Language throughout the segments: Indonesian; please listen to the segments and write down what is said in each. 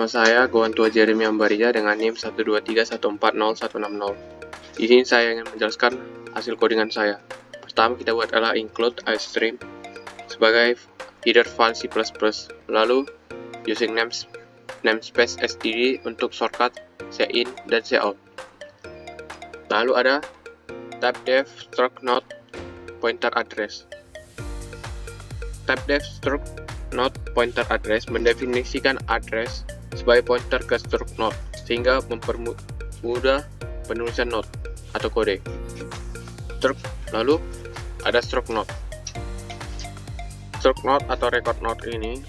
Nama saya Gowantua Jeremy Ambarija dengan NIM 123140160. Di sini saya ingin menjelaskan hasil codingan saya. Pertama kita buat adalah include iStream sebagai header file C++, lalu using namespace std untuk shortcut cin dan cout. Lalu ada typedef struct not pointer address. Typedef struct not pointer address mendefinisikan address sebagai pointer ke struct not sehingga mempermudah penulisan not atau kode. Lalu ada struct not. Struct not atau record not ini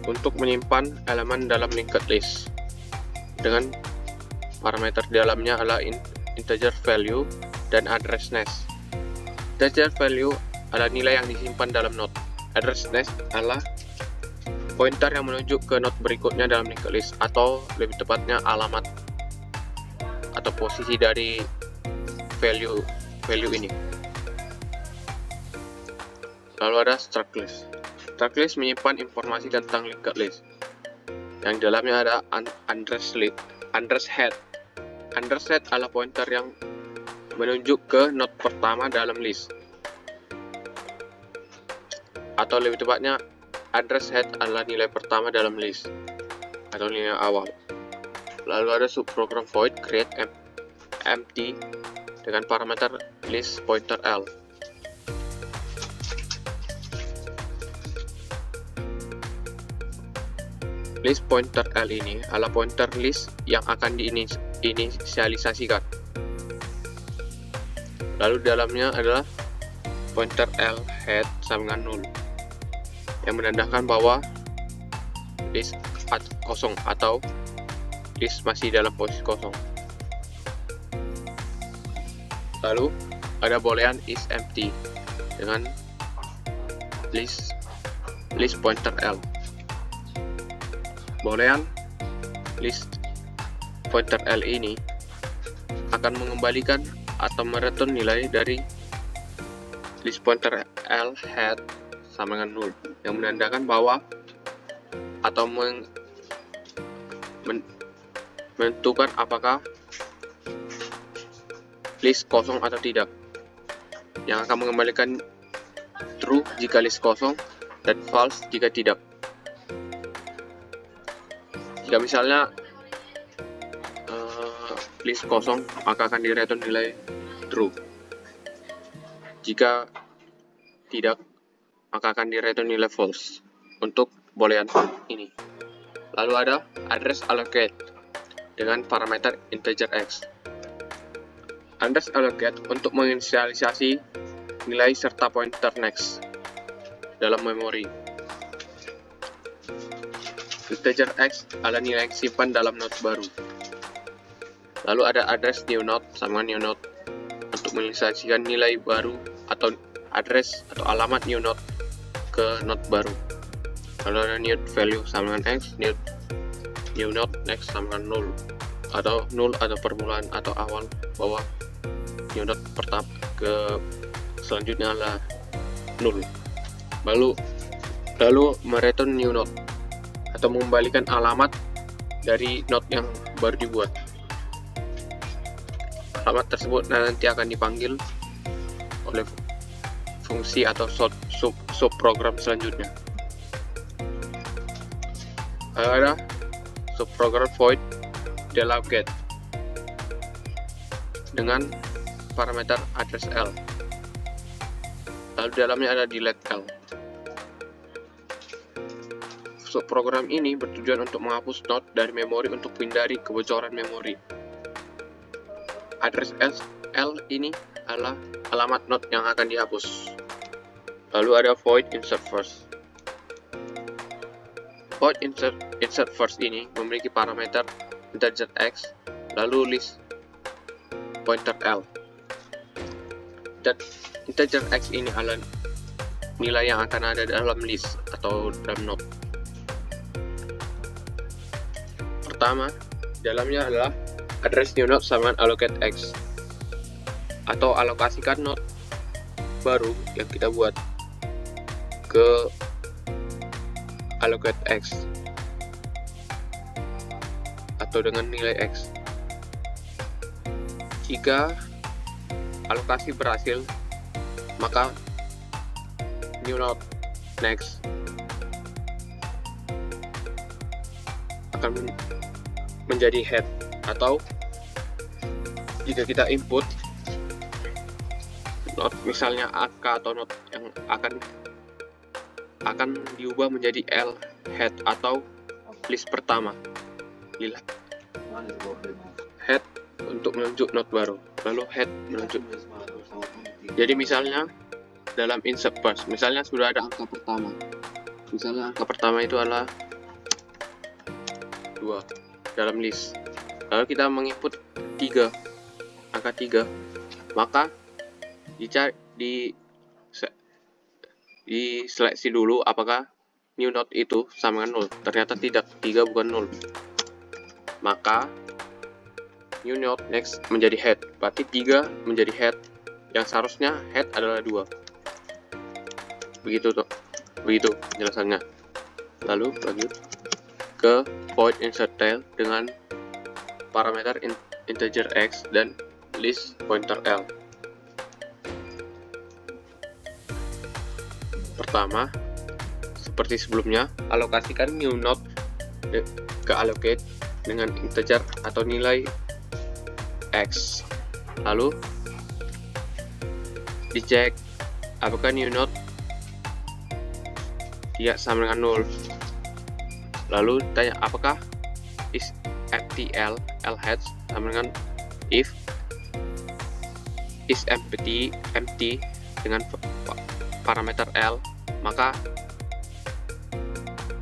untuk menyimpan elemen dalam linked list dengan parameter di dalamnya adalah integer value dan addressness. Integer value adalah nilai yang disimpan dalam node. Addressness adalah pointer yang menunjuk ke node berikutnya dalam linked list, atau lebih tepatnya alamat atau posisi dari value ini. Lalu ada struct list. Struct list menyimpan informasi tentang linked list. Yang di dalamnya ada address head. Address head adalah pointer yang menunjuk ke node pertama dalam list. Atau lebih tepatnya, address head adalah nilai pertama dalam list atau nilai awal. Lalu ada subprogram void create empty dengan parameter list pointer L. List pointer L ini adalah pointer list yang akan diinisialisasikan. Lalu dalamnya adalah pointer L head sama dengan 0 yang menandakan bahwa list kosong atau list masih dalam posisi kosong. Lalu ada boolean is empty dengan list pointer L. Boolean list pointer L ini akan mengembalikan atau mereturn nilai dari list pointer L head sama dengan 0 yang menandakan bahwa atau menentukan apakah list kosong atau tidak, yang akan mengembalikan true jika list kosong dan false jika tidak. Jika misalnya list kosong, maka akan direturn nilai true. Jika tidak, maka akan direturn nilai false untuk boolean ini. Lalu ada address allocate dengan parameter integer x. Address allocate untuk menginisialisasi nilai serta pointer next dalam memori. Integer x adalah nilai yang disimpan dalam node baru. Lalu ada address new node sama new node untuk menginisialisasikan nilai baru atau address atau alamat new node ke node baru. Lalu ada new value sama dengan x, new node next sama dengan 0 atau permulaan atau awal bahwa new node pertama ke selanjutnya adalah 0. Lalu mereturn new node atau mengembalikan alamat dari node yang baru dibuat. Alamat tersebut nanti akan dipanggil oleh fungsi atau subprogram selanjutnya. Ada subprogram void delocate dengan parameter address L. Lalu di dalamnya ada delete L. Subprogram ini bertujuan untuk menghapus node dari memori untuk menghindari kebocoran memori. Address L ini adalah alamat node yang akan dihapus. Lalu ada void insert first. Void insert first ini memiliki parameter integer x lalu list pointer L. Dan integer x ini adalah nilai yang akan ada dalam list atau dalam node. Pertama, dalamnya adalah address new node sama allocate x atau alokasikan node baru yang kita buat ke allocate x. atau dengan nilai X. Jika alokasi berhasil, maka new node next akan menjadi head, atau jika kita input node misalnya AK atau node yang akan diubah menjadi L head atau list pertama. Head untuk menunjuk node baru, lalu head menunjuk. Jadi misalnya dalam insert first, misalnya sudah ada angka pertama. Misalnya angka pertama itu adalah 2 dalam list. Lalu kita menginput 3, angka 3, maka diseleksi dulu apakah new node itu sama dengan 0. Ternyata tidak, 3 bukan 0. Maka new node next menjadi head, berarti 3 menjadi head, yang seharusnya head adalah 2. Begitu penjelasannya. Lalu lanjut ke void insert tail dengan parameter integer X dan list pointer L. Pertama, seperti sebelumnya, alokasikan new node ke allocate dengan integer atau nilai X. Lalu dicek apakah new node tidak sama dengan 0. Lalu tanya apakah is empty L heads sama dengan if is empty dengan parameter L, maka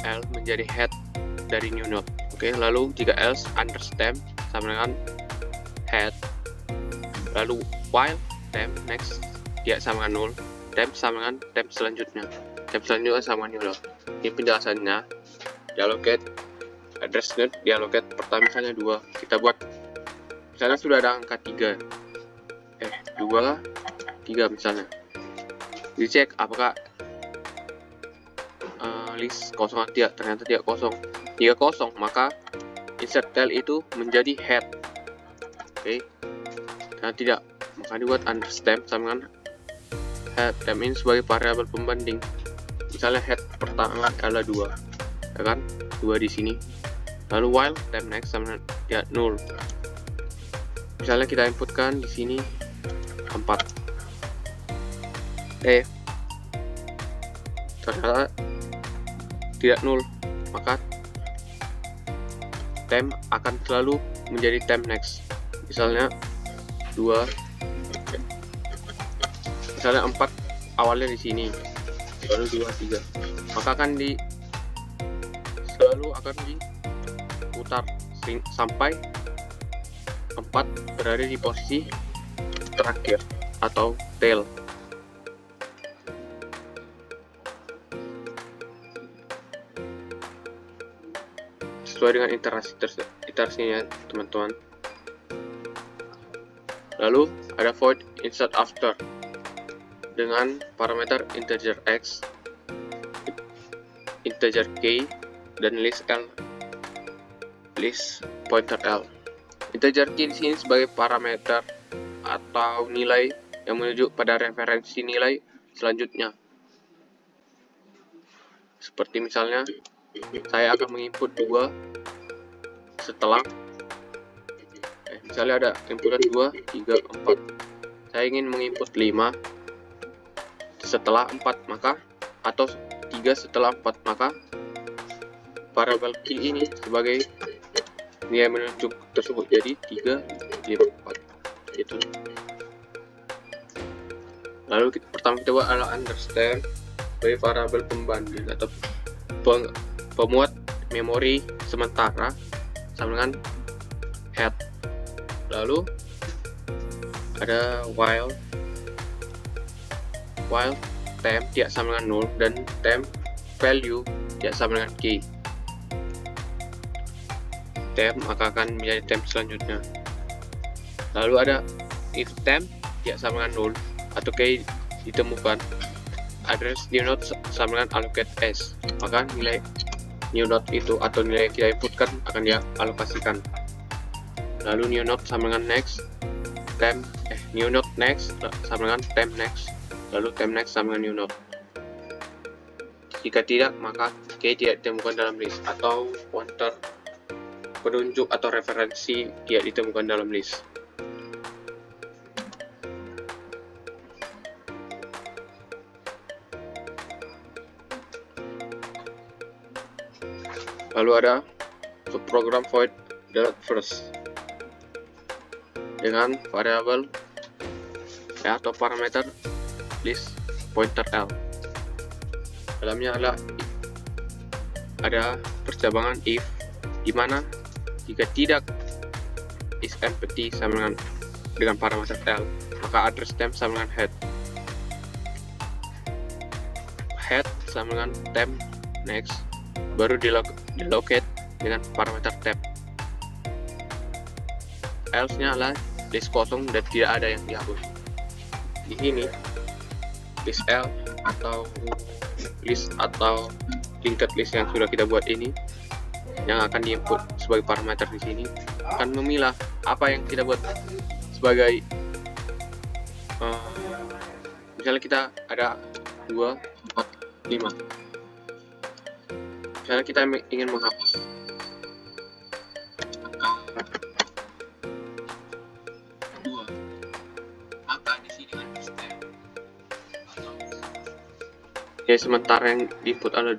L menjadi head dari new node. Oke, lalu jika else understem sama dengan head, lalu while temp next tidak sama dengan 0, temp sama dengan temp selanjutnya, sama new node. Ini penjelasannya. Diallocate address node, diallocate pertama misalnya 2, kita buat misalnya sudah ada angka 3, 2, 3 misalnya. Dicek apakah list kosong atau tidak, ternyata tidak kosong. Jika kosong, maka insert tail itu menjadi head. Oke, karena tidak, maka dibuat understem sama dengan head. Temp ini sebagai variabel pembanding. Misalnya head pertama adalah 2, ya kan? 2 di sini. Lalu while temp next sama dengan 0. Misalnya kita inputkan di sini 4. Ternyata tidak 0, maka temp akan selalu menjadi temp next. Misalnya 2, misalnya 4 awalnya di sini, lalu 2, 3, maka selalu akan diputar sampai 4 berada di posisi terakhir atau tail. Sesuai dengan iterasinya teman-teman. Lalu ada void insert after dengan parameter integer X, integer K, dan list pointer L. Integer K di sini sebagai parameter atau nilai yang menuju pada referensi nilai selanjutnya. Seperti misalnya saya akan menginput 2 setelah misalnya ada inputan 2, 3, 4. Saya ingin menginput 5 setelah 4, maka atau 3 setelah 4, maka variabel key ini sebagai nilai menunjuk tersebut jadi 3, 5, 4 itu. Lalu pertama kita buat adalah understand sebagai variabel pembanding atau pemuat memori sementara sama dengan head. Lalu ada while temp tidak sama dengan 0 dan temp value tidak sama dengan key. Temp maka akan menjadi temp selanjutnya. Lalu ada if temp tidak sama dengan 0 atau key ditemukan, address new node sama dengan allocate S, maka nilai new node itu atau nilai yang kita inputkan akan dia alokasikan. Lalu new node sama dengan next, temp, new node next sama dengan temp next, lalu temp next sama dengan new node. Jika tidak, maka key tidak ditemukan dalam list, atau pointer penunjuk atau referensi tidak ditemukan dalam list. Lalu ada subprogram void delete first dengan variabel atau parameter list pointer L. Dalamnya ada percabangan if, di mana jika tidak is empty sama dengan parameter L, maka address temp sama dengan head sama dengan temp next, baru dilocate dengan parameter temp. Else-nya adalah list kosong dan tidak ada yang dihapus. Di sini list L atau list atau linked list yang sudah kita buat ini, yang akan diinput sebagai parameter di sini, akan memilah apa yang kita buat sebagai misalnya kita ada 2, 4, 5. Misalnya kita ingin menghapus ya, sementara yang diinput ada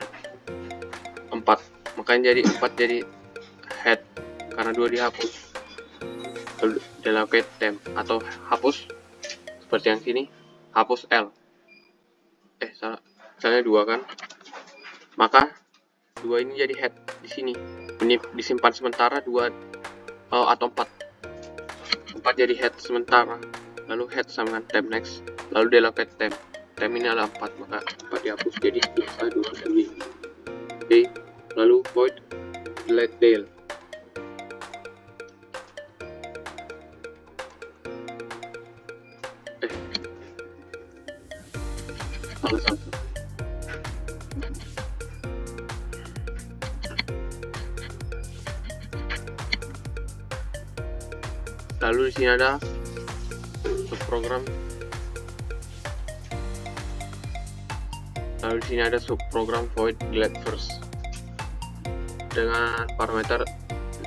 4, makanya jadi 4 jadi head karena 2 dihapus. Lalu delocate temp atau hapus seperti yang sini, hapus L. Salah, misalnya 2 kan, maka 2 ini jadi head di sini, ini disimpan sementara 2 atau 4 jadi head sementara, lalu head sama dengan temp next, lalu delocate temp. Temp ini adalah 4, maka 4 dihapus jadi 1, 2, 3. Oke, lalu void delete del. Salah. Lalu di sini ada subprogram. Lalu di sini ada subprogram void delete first dengan parameter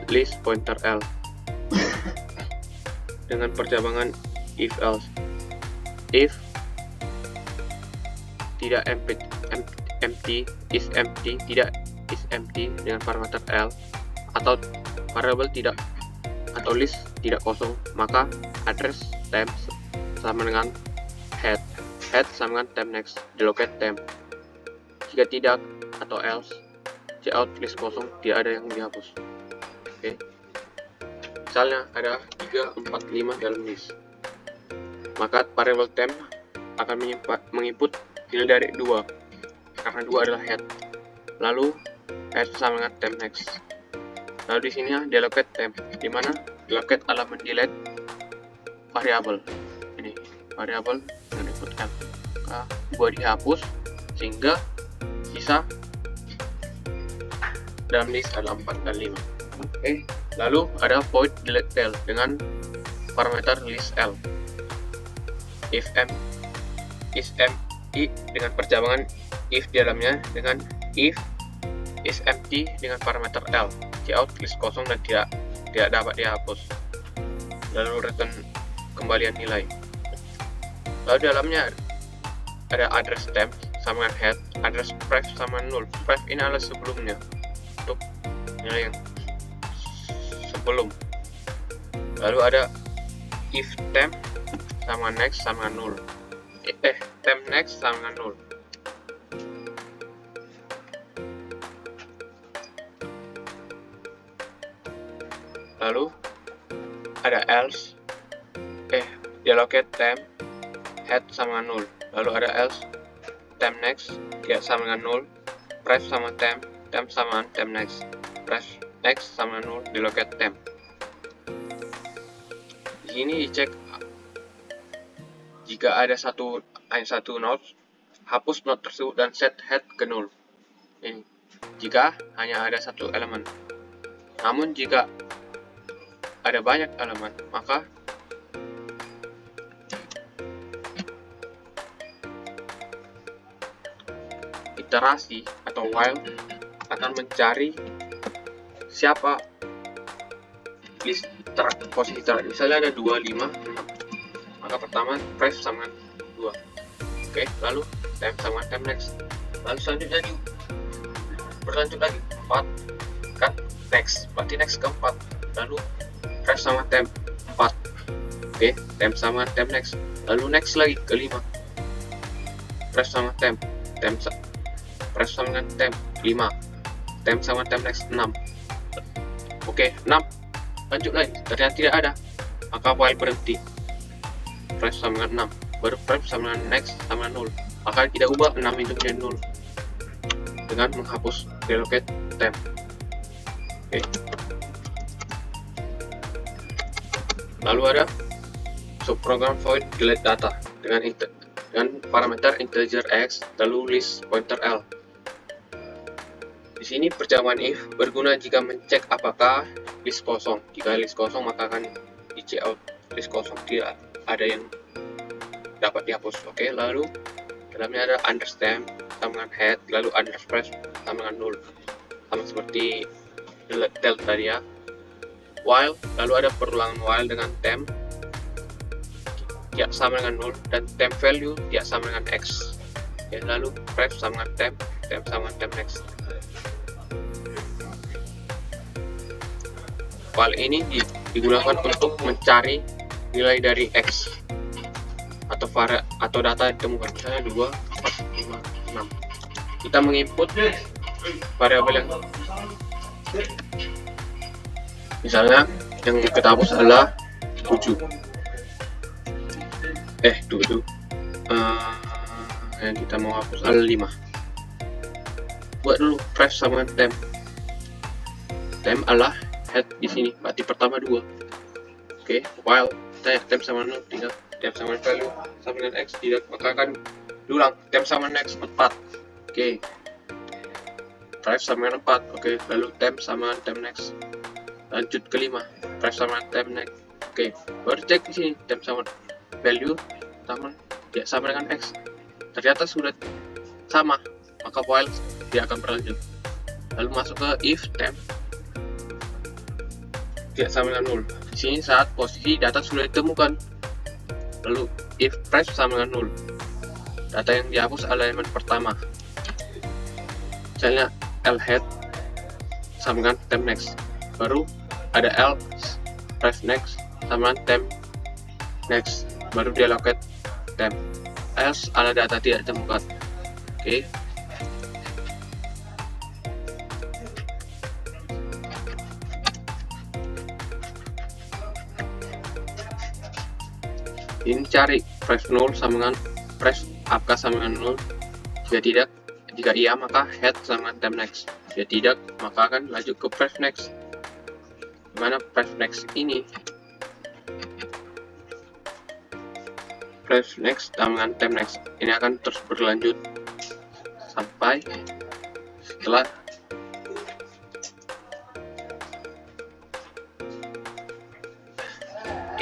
list pointer L dengan percabangan if else. If tidak empty is empty, tidak is empty dengan parameter L, atau variabel tidak atau list tidak kosong, maka address temp sama dengan head sama dengan temp next, delocate temp. Jika tidak atau else, cout list kosong, tidak ada yang dihapus. Oke. Misalnya ada 3, 4, 5 dalam list, maka variabel temp akan menginput nilai dari 2 karena 2 adalah head, lalu head sama dengan temp next. Lalu di sini delocate temp, di mana delocate adalah mendelete variabel ini, variabel yang input L. Maka 2 dihapus sehingga sisa dalam list adalah 4 dan 5. Oke, lalu ada void delete del dengan parameter list L. If m is empty dengan percabangan if di dalamnya dengan if is empty dengan parameter L. Cout list kosong dan tidak dapat dihapus. Lalu return kembalian nilai. Lalu di dalamnya ada address temp sama dengan head, address pref sama null. Pref ini adalah sebelumnya, untuk nilai yang sebelum. Lalu ada if temp sama next sama null. Temp next sama null. Lalu ada else, delocate temp, head sama null. Lalu ada else, temp next, tidak sama dengan null, pref sama temp sama temp next, pref next sama null, delocate temp. Di sini dicek jika ada hanya satu node, hapus node tersebut dan set head ke null. Ini jika hanya ada satu elemen. Namun jika ada banyak elemen, maka iterasi atau while akan mencari siapa list posisi terakhir. Misalnya ada 2, 5, 6. Maka pertama press sama 2. Oke, lalu temp sama temp next. Lalu selanjutnya berlanjut lagi 4 kan next. Berarti next keempat. Lalu press sama temp 4. Oke, temp sama temp next. Lalu next lagi ke 5. Press sama temp press sama temp 5. Temp sama temp next 6. Oke, 6. Lanjut lagi, ternyata tidak ada. Maka while berhenti. Press sama 6. Baru press sama next sama 0. Maka kita ubah 6 itu menjadi 0 dengan menghapus relocate temp. Oke. Lalu ada subprogram void delete data dengan parameter integer x lalu list pointer l. Di sini perjamuan if berguna jika mencek apakah list kosong. Jika list kosong maka akan di cout list kosong, tidak ada yang dapat dihapus. Oke, lalu dalamnya ada understamp sama dengan head lalu underspress sama dengan 0, sama seperti del tadi ya. While lalu ada perulangan while dengan temp tidak sama dengan 0 dan temp value tidak sama dengan x. Ya, lalu pref sama dengan temp sama dengan temp next. While ini digunakan untuk mencari nilai dari x atau data yang ditemukan, misalnya 2, 4, 5, 6. Kita menginput variabel yang misalnya yang kita hapus adalah 7. Yang kita mau hapus adalah 5. Buat dulu pref sama temp. Temp adalah head di sini, berarti pertama 2. Oke, while tanya temp sama 0 tidak, temp sama value sama dengan x tidak, maka akan diulang temp sama next 4. Oke, pref sama dengan 4. Oke, lalu temp sama temp next. Lanjut ke 5, pref sama temp next. Oke, baru cek di sini temp sama value sama dengan x. Ternyata sudah sama, maka while dia akan berlanjut. Lalu masuk ke if temp tidak sama dengan 0. Di sini saat posisi data sudah ditemukan. Lalu if press sama dengan 0. Data yang dihapus adalah elemen pertama. Misalnya l head sama dengan temp next. Baru ada l press next sama dengan temp next. Baru dia locate temp. Else ada data tidak ditemukan. Oke. Ini cari press 0 sama dengan press apakah sama dengan 0. Jika iya maka head sama dengan temp next. Jika tidak maka akan lanjut ke press next. Dimana press next ini press next sama dengan temp next ini akan terus berlanjut sampai setelah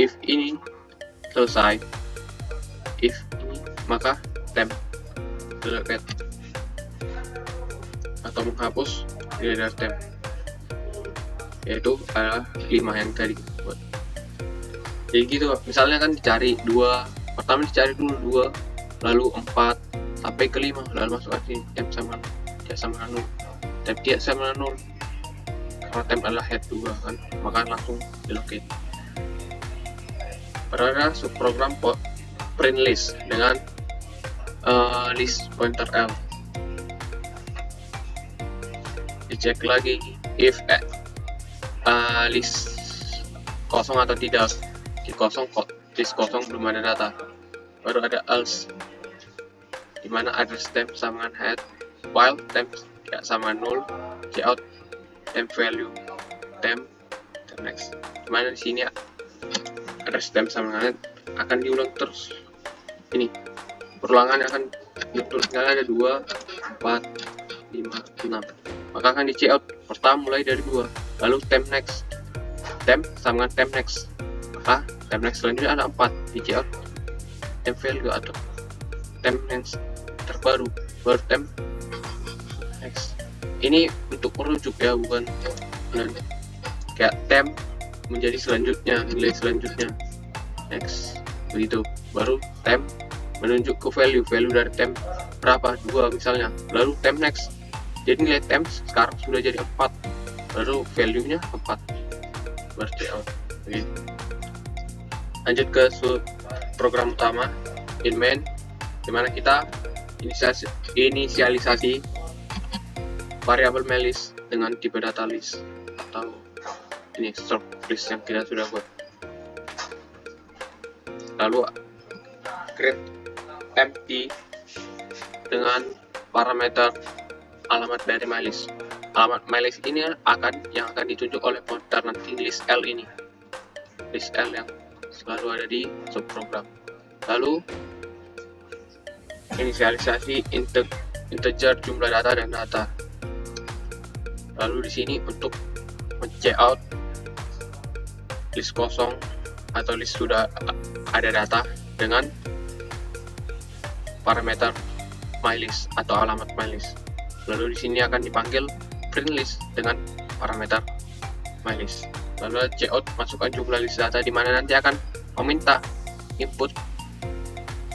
if ini selesai. If ini maka temp delete atau menghapus nilai dari temp, yaitu adalah 5 yang tadi buat. Jadi gitu, misalnya kan dicari 2, pertama dicari dulu 2, lalu 4 sampai ke 5, lalu masuk ke sini temp sama tidak sama 0, temp tidak sama 0 karena temp adalah head 2 kan, maka langsung delocate. Ada subprogram print list dengan list pointer l. Dicek lagi if list kosong atau tidak. Di list kosong belum ada data. Baru ada else, dimana address temp sama dengan head, while temp tidak sama 0, cout temp value temp next. Dimana di sini address temp sama dengan head akan diulang terus. Ini perulangan akan betul, misalnya ada 2, 4, 5, 6, maka akan di cout pertama mulai dari 2. Lalu temp next, temp sama dengan temp next, maka temp next selanjutnya ada 4 di cout temp value atau temp next terbaru, baru temp next. Ini untuk merujuk ya, bukan kayak temp menjadi selanjutnya, nilai selanjutnya next, begitu. Baru temp menunjuk ke value dari temp berapa, 2 misalnya, lalu temp next, jadi nilai temp sekarang sudah jadi 4, lalu value nya 4, berarti out. Oke. Lanjut ke program utama in main, dimana kita inisialisasi variabel main list dengan tipe data list atau ini struct list yang kita sudah buat. Lalu create empty dengan parameter alamat dari mylist. Alamat mylist ini yang akan ditunjuk oleh pointer nanti list L ini, list L yang selalu ada di subprogram. Lalu inisialisasi integer jumlah data dan data. Lalu di sini untuk men-checkout list kosong atau list sudah ada data dengan parameter mylist atau alamat mylist. Lalu di sini akan dipanggil print list dengan parameter mylist. Lalu cout masukkan jumlah list data, di mana nanti akan meminta input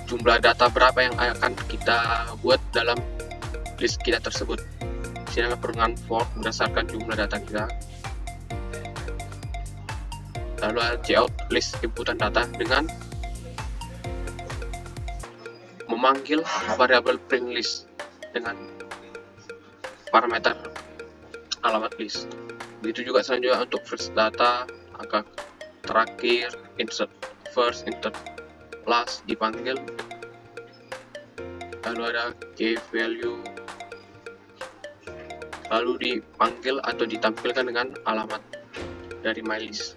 jumlah data berapa yang akan kita buat dalam list kita tersebut. Di sini akan perlukan for berdasarkan jumlah data kita. Lalu cout list inputan data dengan memanggil variabel print list dengan parameter alamat list. Begitu juga selanjutnya untuk first data, angka terakhir, insert first, insert last dipanggil. Lalu ada key value, lalu dipanggil atau ditampilkan dengan alamat dari mylist.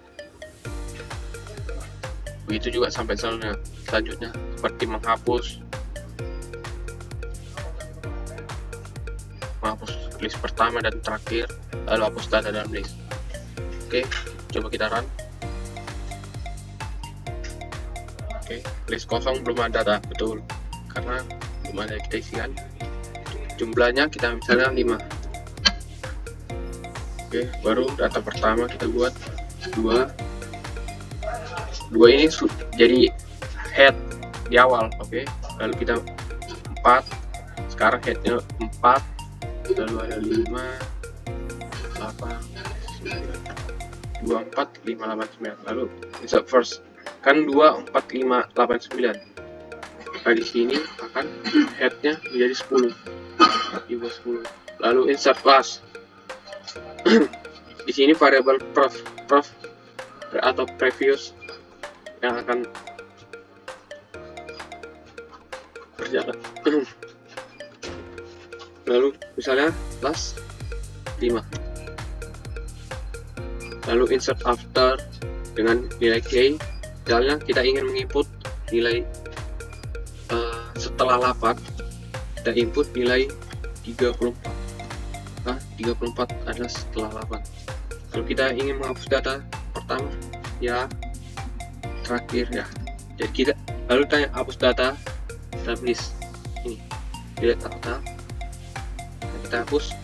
Begitu juga sampai selanjutnya seperti menghapus list pertama dan terakhir, lalu hapus data dalam list. Oke, coba kita run. Oke, list kosong belum ada data, betul, karena belum ada kita isikan. Jumlahnya kita misalnya 5. Oke, baru data pertama kita buat 2 ini jadi head di awal. Oke, lalu kita 4, sekarang headnya 4, lalu ada 5, 8, 9, 2, 4, 5, 8, 9. Lalu insert first, kan 2, 4, 5, 8, 9. Nah di sini akan headnya menjadi 10, di bawah 10. Lalu insert last. Di sini variabel prof atau previous yang akan berjalan. Lalu misalnya last 5. Lalu insert after dengan nilai k. Misalnya kita ingin menginput nilai setelah 8, kita input nilai 34. Nah, 34 adalah setelah 8. Kalau kita ingin menghapus data pertama, ya terakhir ya. Jadi kita lalu tanya hapus data dalam list ini, delete data. Kita hapus